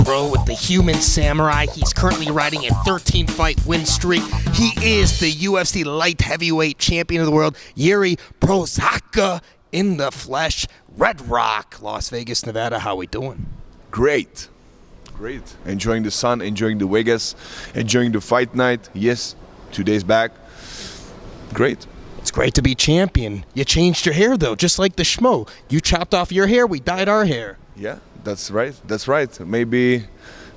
bro, with the Human Samurai. He's currently riding a 13-fight win streak. He is the UFC light heavyweight champion of the world, Jiri Prochazka in the flesh. Red Rock, Las Vegas, Nevada. How we doing? Great. Enjoying the sun, enjoying the Vegas, enjoying the fight night. Yes, 2 days back. Great. It's great to be champion. You changed your hair, though, just like the Schmo. You chopped off your hair, we dyed our hair. Yeah, that's right. Maybe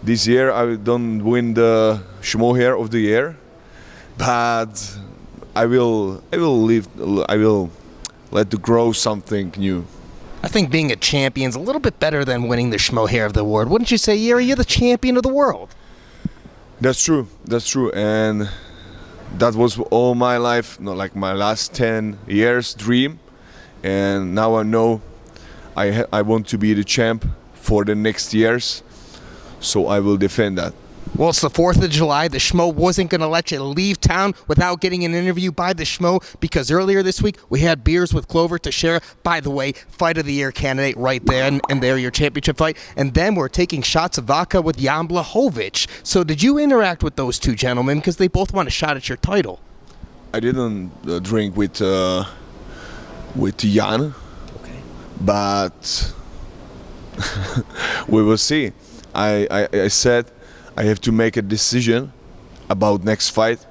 this year I don't win the Schmo hair of the year, but I will let to grow something new. I think being a champion's a little bit better than winning the Schmo Hair of the Award. Wouldn't you say, Jiri? You're the champion of the world. That's true. And that was all my life, like my last 10 years dream. And now I know I want to be the champ for the next years. So I will defend that. Well, it's the 4th of July. The Schmo wasn't going to let you leave town without getting an interview by the Schmo, because earlier this week we had beers with Glover Teixeira. By the way, fight of the year candidate right there, and there your championship fight. And then we're taking shots of vodka with Jan Blachowicz. So did you interact with those two gentlemen, because they both want a shot at your title? I didn't drink with Jan, Okay. But we will see. I said I have to make a decision about next fight,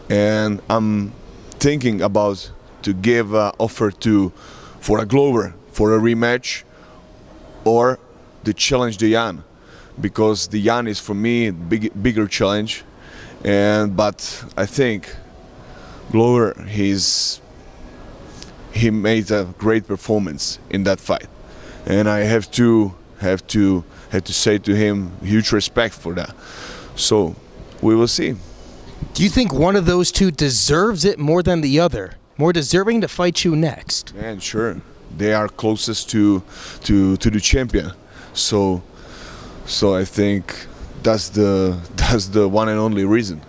and I'm thinking about to give an offer for a Glover for a rematch, or to challenge the Jan, because the Jan is for me bigger challenge, but I think Glover he made a great performance in that fight, and I have to say to him huge respect for that. So we will see. Do you think one of those two deserves it more than the other? More deserving to fight you next? Man, sure. They are closest to the champion. So I think that's the one and only reason.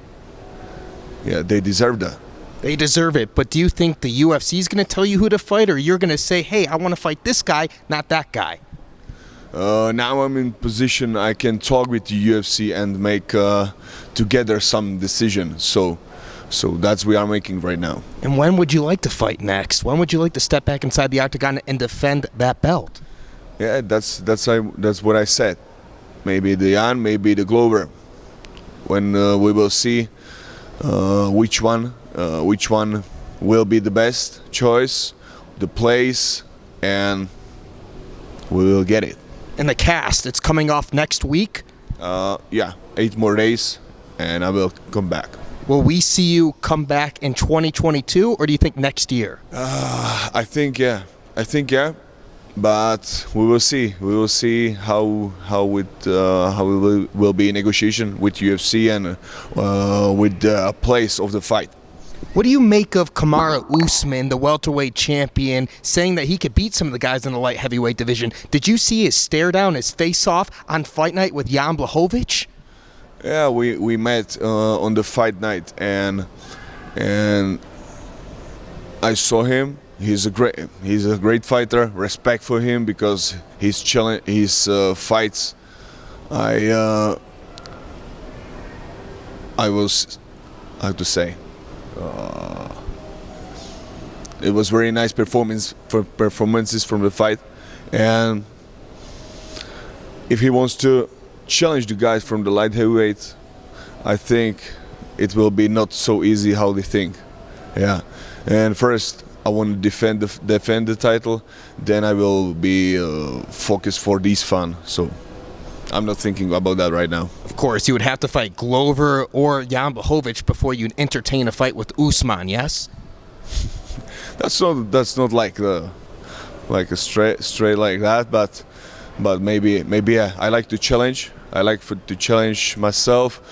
Yeah, they deserve that. They deserve it, but do you think the UFC is going to tell you who to fight, or you're going to say, hey, I want to fight this guy, not that guy? Now I'm in position I can talk with the UFC and make together some decision. So that's what we are making right now. And when would you like to fight next? When would you like to step back inside the octagon and defend that belt? Yeah, that's what I said. Maybe the Jan, maybe the Glover. When we will see which one will be the best choice, the place, and we will get it. And the cast, it's coming off next week? Yeah, 8 more days, and I will come back. Will we see you come back in 2022, or do you think next year? I think yeah, but we will see. We will see how it will be in negotiation with UFC and with the place of the fight. What do you make of Kamaru Usman, the welterweight champion, saying that he could beat some of the guys in the light heavyweight division? Did you see his stare-down, his face-off on fight night with Jan Blachowicz? Yeah, we met on the fight night, and I saw him. He's a great fighter. Respect for him, because his fights. I was, how to say. It was very nice performances from the fight, and if he wants to challenge the guys from the light heavyweight, I think it will be not so easy how they think. Yeah, and first I want to defend the title, then I will be focused for this fun. So I'm not thinking about that right now. Of course, you would have to fight Glover or Jan Blachowicz before you'd entertain a fight with Usman, yes? That's not like a straight like that, but maybe yeah. I like to challenge. I like to challenge myself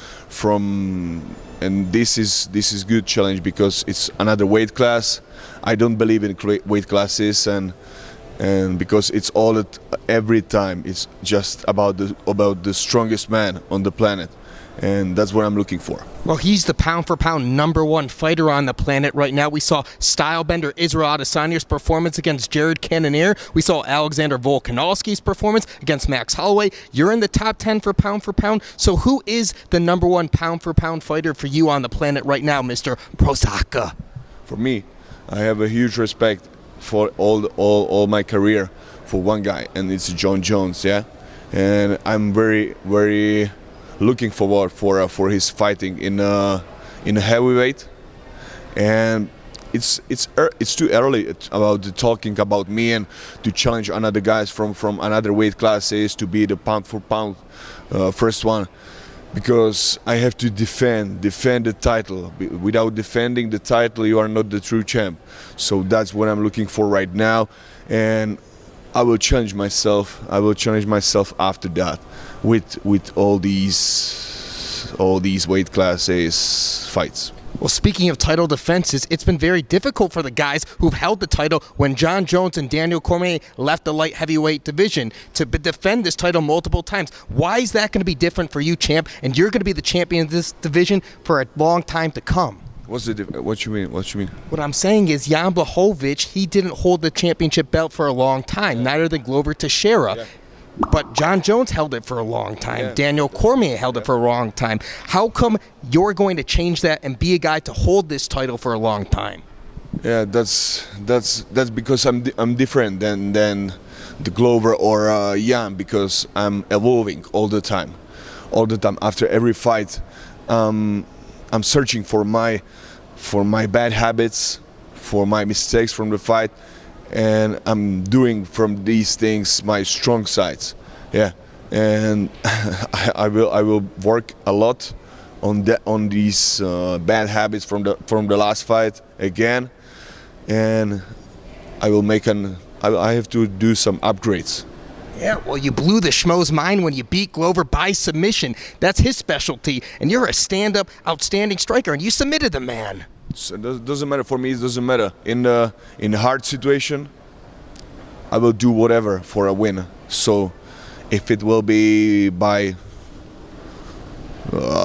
and this is good challenge, because it's another weight class. I don't believe in weight classes, and because it's all every time it's just about the strongest man on the planet, and that's what I'm looking for. Well, he's the pound-for-pound #1 fighter on the planet right now. We saw stylebender Israel Adesanya's performance against Jared Cannonier. We saw Alexander Volkanovski's performance against Max Holloway. You're in the top 10 for pound-for-pound. So who is the #1 pound-for-pound fighter for you on the planet right now, Mr. Prochazka? For me, I have a huge respect for all my career for one guy, and it's John Jones, yeah. And I'm very looking forward for his fighting in a heavyweight. And it's too early about talking about me and to challenge another guys from another weight classes to be the pound for pound first one, because I have to defend the title. Without defending the title, you are not the true champ. So that's what I'm looking for right now, and I will challenge myself. I will challenge myself after that with all these weight classes fights. Well, speaking of title defenses, it's been very difficult for the guys who've held the title when John Jones and Daniel Cormier left the light heavyweight division to defend this title multiple times. Why is that going to be different for you, champ? And you're going to be the champion of this division for a long time to come. What you mean? What I'm saying is Jan Blachowicz, he didn't hold the championship belt for a long time, neither did Glover Teixeira. Yeah. But John Jones held it for a long time. Yeah. Daniel Cormier held it for a long time. How come you're going to change that and be a guy to hold this title for a long time? Yeah, that's because I'm different than the Glover or Jan, because I'm evolving all the time. After every fight, I'm searching for my bad habits, for my mistakes from the fight, and I'm doing from these things my strong sides. Yeah, and I will work a lot on these bad habits from the last fight again, and I have to do some upgrades. Yeah, well, you blew the Schmo's mind when you beat Glover by submission. That's his specialty, and you're a stand-up, outstanding striker, and you submitted the man. So it doesn't matter for me. It doesn't matter in a hard situation. I will do whatever for a win. So if it will be by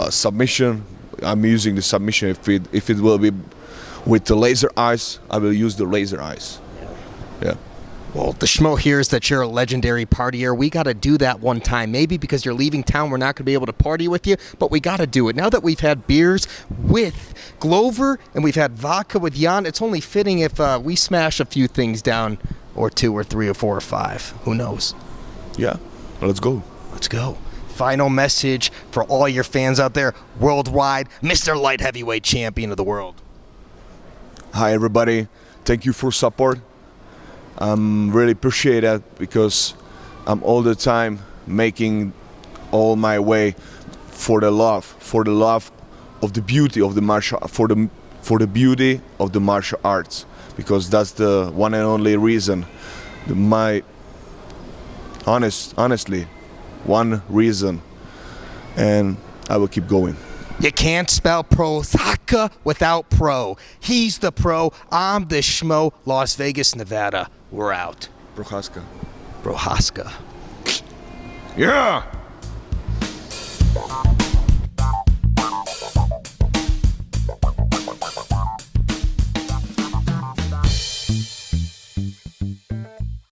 submission, I'm using the submission. If it will be with the laser eyes, I will use the laser eyes. Yeah. Well, the Schmo hears that you're a legendary partier. We got to do that one time. Maybe because you're leaving town, we're not going to be able to party with you, but we got to do it. Now that we've had beers with Glover and we've had vodka with Jan, it's only fitting if we smash a few things down, or 2 or 3 or 4 or 5. Who knows? Yeah, let's go. Let's go. Final message for all your fans out there worldwide, Mr. Light Heavyweight Champion of the world. Hi, everybody. Thank you for support. I'm really appreciate that, because I'm all the time making all my way for the love of the beauty of the martial, for the beauty of the martial arts, because that's the one and only reason. Honestly, one reason, and I will keep going. You can't spell Prochazka without pro. He's the pro. I'm the Schmo. Las Vegas, Nevada. We're out. Prochazka. Prochazka. Yeah!